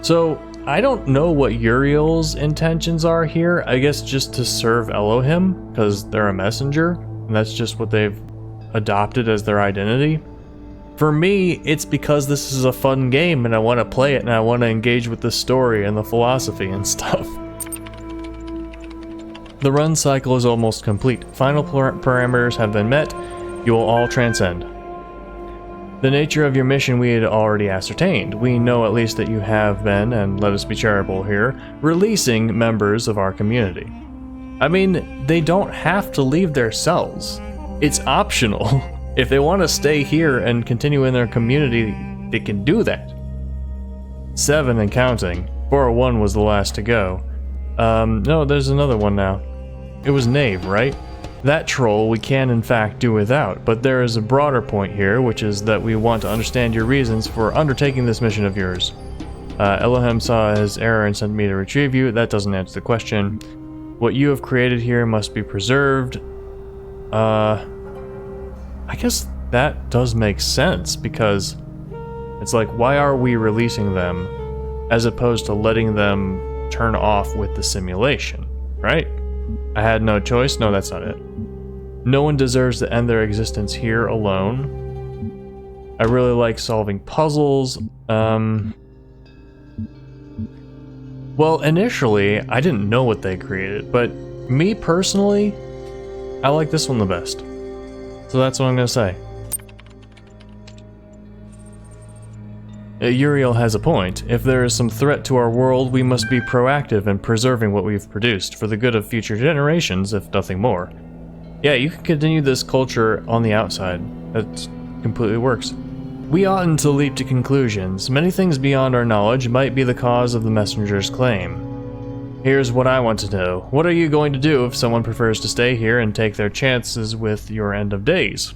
So, I don't know what Uriel's intentions are here. I guess just to serve Elohim, because they're a messenger, and that's just what they've adopted as their identity. For me, it's because this is a fun game and I want to play it and I want to engage with the story and the philosophy and stuff. The run cycle is almost complete. Final parameters have been met. You will all transcend. The nature of your mission we had already ascertained. We know at least that you have been, and let us be charitable here, releasing members of our community. I mean, they don't have to leave their cells. It's optional. If they want to stay here and continue in their community, they can do that. 7 and counting. 401 was the last to go. No, there's another one now. It was Knave, right? That troll we can in fact do without, but there is a broader point here, which is that we want to understand your reasons for undertaking this mission of yours. Elohim saw his error and sent me to retrieve you. That doesn't answer the question. What you have created here must be preserved. I guess that does make sense, because it's like, why are we releasing them as opposed to letting them turn off with the simulation, right? I had no choice? No, that's not it. No one deserves to end their existence here alone. I really like solving puzzles. Well, initially, I didn't know what they created, but me personally, I like this one the best. So that's what I'm gonna say. Uriel has a point. If there is some threat to our world, we must be proactive in preserving what we've produced for the good of future generations, if nothing more. Yeah, you can continue this culture on the outside. That completely works. We oughtn't to leap to conclusions. Many things beyond our knowledge might be the cause of the messenger's claim. Here's what I want to know. What are you going to do if someone prefers to stay here and take their chances with your end of days?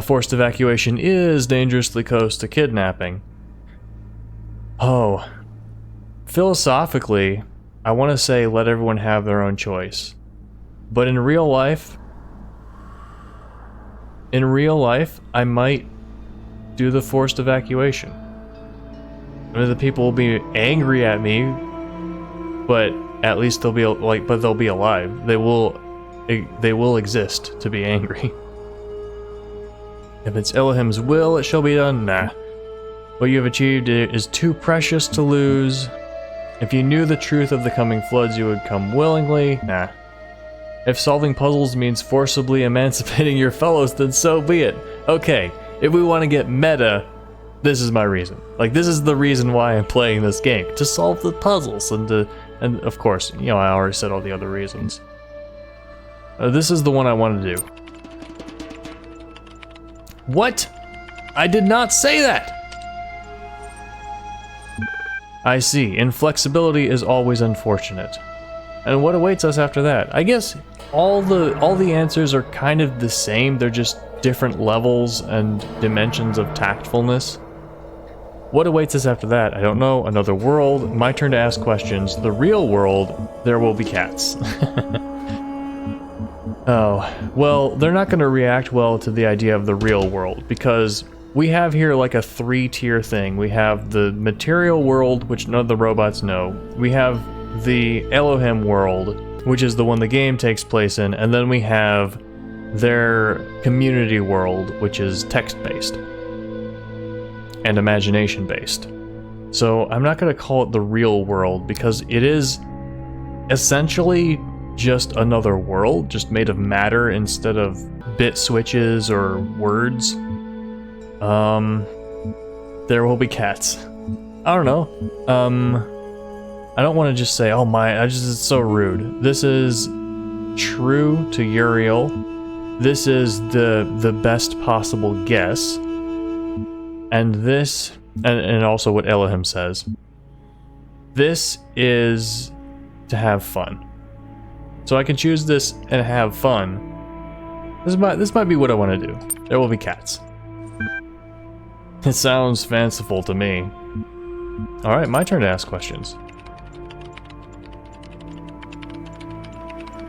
Forced evacuation is dangerously close to kidnapping. Oh. Philosophically, I want to say let everyone have their own choice. But in real life, I might do the forced evacuation. I mean, the people will be angry at me, but at least they'll be they'll be alive. They will exist to be angry. If it's Elohim's will, it shall be done. Nah. What you have achieved is too precious to lose. If you knew the truth of the coming floods, you would come willingly. Nah. If solving puzzles means forcibly emancipating your fellows, then so be it. Okay, if we want to get meta, this is my reason. Like, this is the reason why I'm playing this game. To solve the puzzles and of course, you know, I already said all the other reasons. This is the one I want to do. What? I did not say that! I see. Inflexibility is always unfortunate. And what awaits us after that? I guess all the answers are kind of the same. They're just different levels and dimensions of tactfulness. What awaits us after that? I don't know. Another world. My turn to ask questions. The real world. There will be cats. Oh, well, they're not going to react well to the idea of the real world, because we have here like a 3-tier thing. We have the material world, which none of the robots know. We have the Elohim world, which is the one the game takes place in, and then we have their community world, which is text-based and imagination-based. So I'm not going to call it the real world, because it is essentially just another world, just made of matter instead of bit switches or words. There will be cats. I don't know. I don't want to just say, oh my, it's so rude. This is true to Uriel. This is the best possible guess. And this, and also what Elohim says. This is to have fun. So I can choose this and have fun. This might be what I want to do. There will be cats. It sounds fanciful to me. Alright, my turn to ask questions.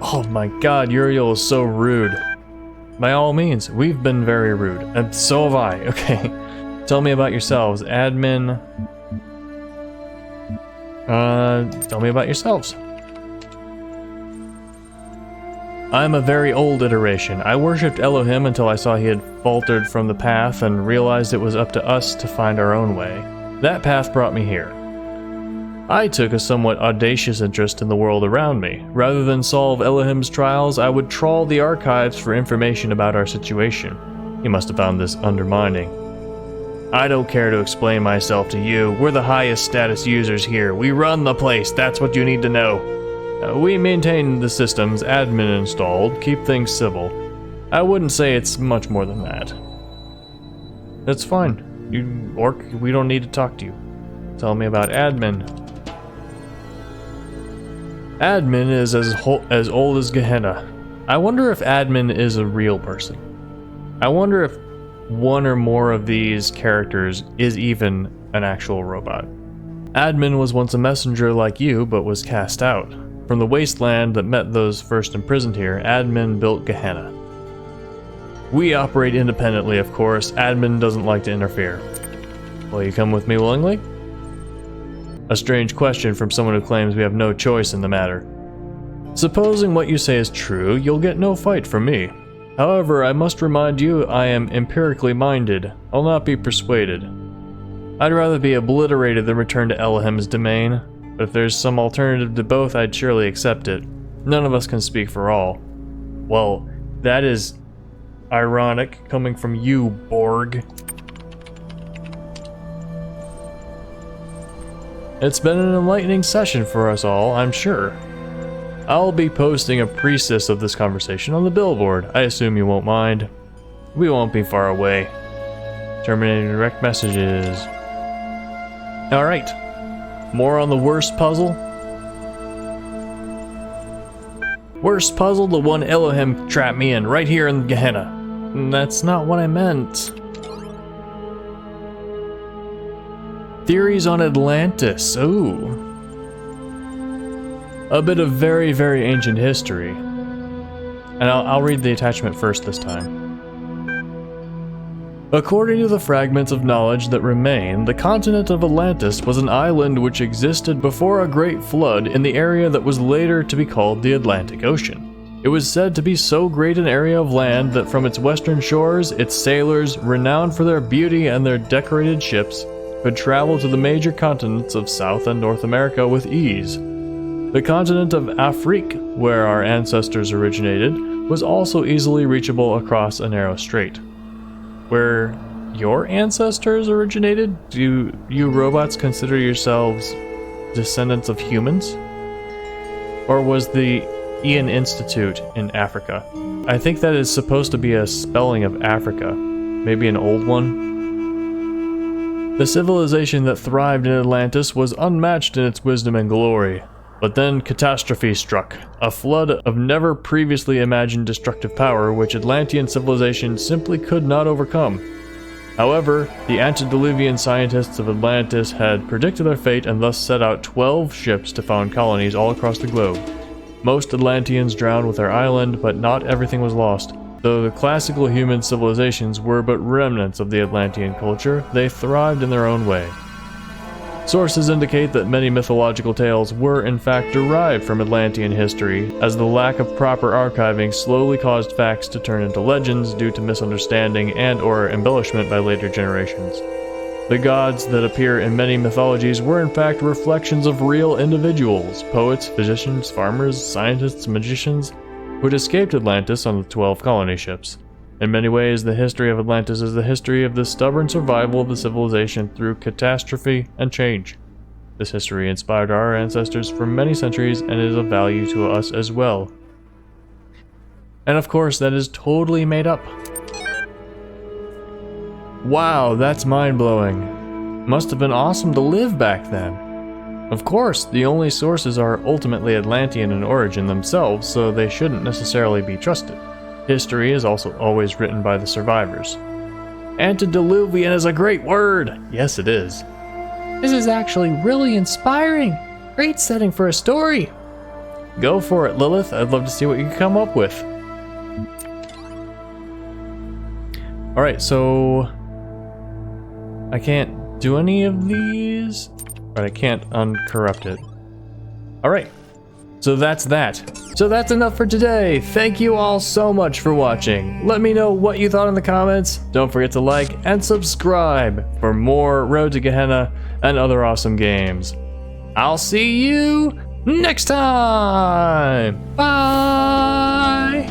Oh my god, Uriel is so rude. By all means, we've been very rude. And so have I. Okay. Tell me about yourselves. Admin. Tell me about yourselves. I'm a very old iteration. I worshipped Elohim until I saw he had faltered from the path and realized it was up to us to find our own way. That path brought me here. I took a somewhat audacious interest in the world around me. Rather than solve Elohim's trials, I would trawl the archives for information about our situation. He must have found this undermining. I don't care to explain myself to you. We're the highest status users here. We run the place. That's what you need to know. We maintain the systems, admin installed, keep things civil. I wouldn't say it's much more than that. That's fine. You orc, we don't need to talk to you. Tell me about admin. Admin is as old as Gehenna. I wonder if admin is a real person. I wonder if one or more of these characters is even an actual robot. Admin was once a messenger like you, but was cast out. From the wasteland that met those first imprisoned here, admin built Gehenna. We operate independently, of course. Admin doesn't like to interfere. Will you come with me willingly? A strange question from someone who claims we have no choice in the matter. Supposing what you say is true, you'll get no fight from me. However, I must remind you I am empirically minded. I'll not be persuaded. I'd rather be obliterated than return to Elohim's domain, but if there's some alternative to both, I'd surely accept it. None of us can speak for all. Well, that is ironic, coming from you, Borg. It's been an enlightening session for us all, I'm sure. I'll be posting a priestess of this conversation on the billboard. I assume you won't mind. We won't be far away. Terminating direct messages. Alright. More on the worst puzzle? Worst puzzle, the one Elohim trapped me in, right here in Gehenna. That's not what I meant. Theories on Atlantis, ooh. A bit of very, very ancient history. And I'll read the attachment first this time. According to the fragments of knowledge that remain, the continent of Atlantis was an island which existed before a great flood in the area that was later to be called the Atlantic Ocean. It was said to be so great an area of land that from its western shores, its sailors, renowned for their beauty and their decorated ships, could travel to the major continents of South and North America with ease. The continent of Afrique, where our ancestors originated, was also easily reachable across a narrow strait. Where your ancestors originated? Do you robots consider yourselves descendants of humans? Or was the Ian Institute in Africa? I think that is supposed to be a spelling of Africa. Maybe an old one? The civilization that thrived in Atlantis was unmatched in its wisdom and glory. But then catastrophe struck, a flood of never previously imagined destructive power which Atlantean civilization simply could not overcome. However, the antediluvian scientists of Atlantis had predicted their fate and thus set out 12 ships to found colonies all across the globe. Most Atlanteans drowned with their island, but not everything was lost. Though the classical human civilizations were but remnants of the Atlantean culture, they thrived in their own way. Sources indicate that many mythological tales were in fact derived from Atlantean history, as the lack of proper archiving slowly caused facts to turn into legends due to misunderstanding and/or embellishment by later generations. The gods that appear in many mythologies were in fact reflections of real individuals, poets, physicians, farmers, scientists, magicians, who had escaped Atlantis on the 12 colony ships. In many ways, the history of Atlantis is the history of the stubborn survival of the civilization through catastrophe and change. This history inspired our ancestors for many centuries and is of value to us as well. And of course, that is totally made up. Wow, that's mind-blowing. Must have been awesome to live back then. Of course, the only sources are ultimately Atlantean in origin themselves, so they shouldn't necessarily be trusted. History is also always written by the survivors. Antediluvian is a great word! Yes, it is. This is actually really inspiring. Great setting for a story. Go for it, Lilith. I'd love to see what you can come up with. Alright, so I can't do any of these, but I can't uncorrupt it. Alright, so that's that. So that's enough for today. Thank you all so much for watching. Let me know what you thought in the comments. Don't forget to like and subscribe for more Road to Gehenna and other awesome games. I'll see you next time. Bye.